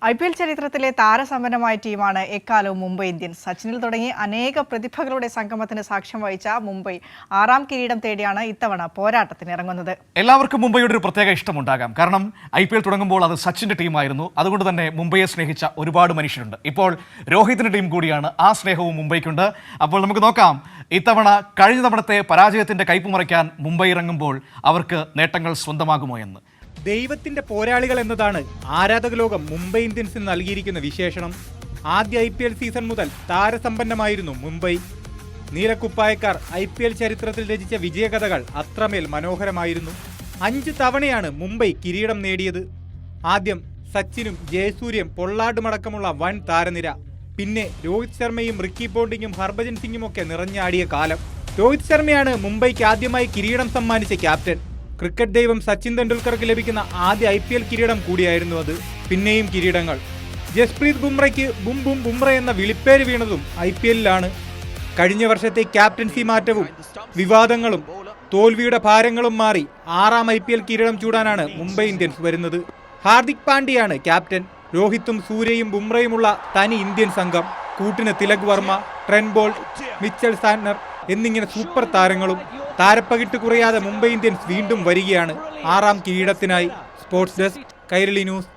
IPL ചരിത്രത്തിലെ താരസമ്പന്നമായ ടീമാണ് എക്കാലവും മുംബൈ ഇന്ത്യൻസ്. സച്ചിനിൽ തുടങ്ങി അനേക പ്രതിഭകളുടെ സംഗമത്തിന് സാക്ഷ്യം വഹിച്ച മുംബൈ 6ാം കിരീടം തേടിയാണ് ഇത്തവണ പോരാട്ടത്തിന് ഇറങ്ങുന്നത്. എല്ലാവർക്കും മുംബൈയുടെ ഒരു പ്രത്യേക ഇഷ്ടമുണ്ടാകാം. കാരണം IPL തുടങ്ങുമ്പോൾ അത് സച്ചിന്റെ ടീമായിരുന്നു. അതുകൊണ്ട് തന്നെ മുംബൈയെ സ്നേഹിച്ച ഒരുപാട് മനുഷ്യരുണ്ട്. ഇപ്പോൾ രോഹിതിന്റെ ടീം കൂടിയാണ്. ആ സ്നേഹവും മുംബൈക്കുണ്ട്. അപ്പോൾ നമുക്ക് നോക്കാം, ഇത്തവണ കഴിഞ്ഞ തവണത്തെ പരാജയത്തിന്റെ കയ്പ് മറയ്ക്കാൻ മുംബൈ ഇറങ്ങുമ്പോൾ അവർക്ക് നേട്ടങ്ങൾ സ്വന്തമാകുമോ എന്ന്. ദൈവത്തിന്റെ പോരാളികൾ എന്നതാണ് ആരാധക ലോകം മുംബൈ ഇന്ത്യൻസിന് നൽകിയിരിക്കുന്ന വിശേഷണം. ആദ്യ IPL സീസൺ മുതൽ താരസമ്പന്നമായിരുന്നു മുംബൈ. നീലക്കുപ്പായക്കാർ IPL ചരിത്രത്തിൽ രചിച്ച വിജയകഥകൾ അത്രമേൽ മനോഹരമായിരുന്നു. 5 തവണയാണ് മുംബൈ കിരീടം നേടിയത്. ആദ്യം സച്ചിനും ജയസൂര്യയും പൊള്ളാർഡുമടക്കമുള്ള വൻ താരനിര. പിന്നെ രോഹിത് ശർമ്മയും റിക്കി പോണ്ടിങ്ങും ഹർഭജൻ സിംഗും ഒക്കെ നിറഞ്ഞാടിയ കാലം. രോഹിത് ശർമ്മയാണ് മുംബൈക്ക് ആദ്യമായി കിരീടം സമ്മാനിച്ച ക്യാപ്റ്റൻ. ക്രിക്കറ്റ് ദൈവം സച്ചിൻ തെണ്ടുൽക്കർക്ക് ലഭിക്കുന്ന ആദ്യ IPL കിരീടം കൂടിയായിരുന്നു അത്. പിന്നെയും കിരീടങ്ങൾ. ജസ്പ്രീത് ബുംറയ്ക്ക് ബും ബും ബുംറ എന്ന വിളിപ്പേര് വീണതും IPLലാണ്. കഴിഞ്ഞ വർഷത്തെ ക്യാപ്റ്റൻസി മാറ്റവും വിവാദങ്ങളും തോൽവിയുടെ ഭാരങ്ങളും മാറി 6ാം IPL കിരീടം ചൂടാനാണ് മുംബൈ ഇന്ത്യൻസ് വരുന്നത്. ഹാർദിക് പാണ്ഡ്യയാണ് ക്യാപ്റ്റൻ. രോഹിത്തും സൂര്യയും ബുംറയുമുള്ള തനി ഇന്ത്യൻ സംഘം. കൂട്ടിന് Tilak Varma, Trent Boult, Mitchell Santner എന്നിങ്ങനെ സൂപ്പർ താരങ്ങളും. താരപ്പകിട്ട് കുറയാതെ മുംബൈ ഇന്ത്യൻസ് വീണ്ടും വരികയാണ് 6ാം കിരീടത്തിനായി. Sports desk, Kairali news.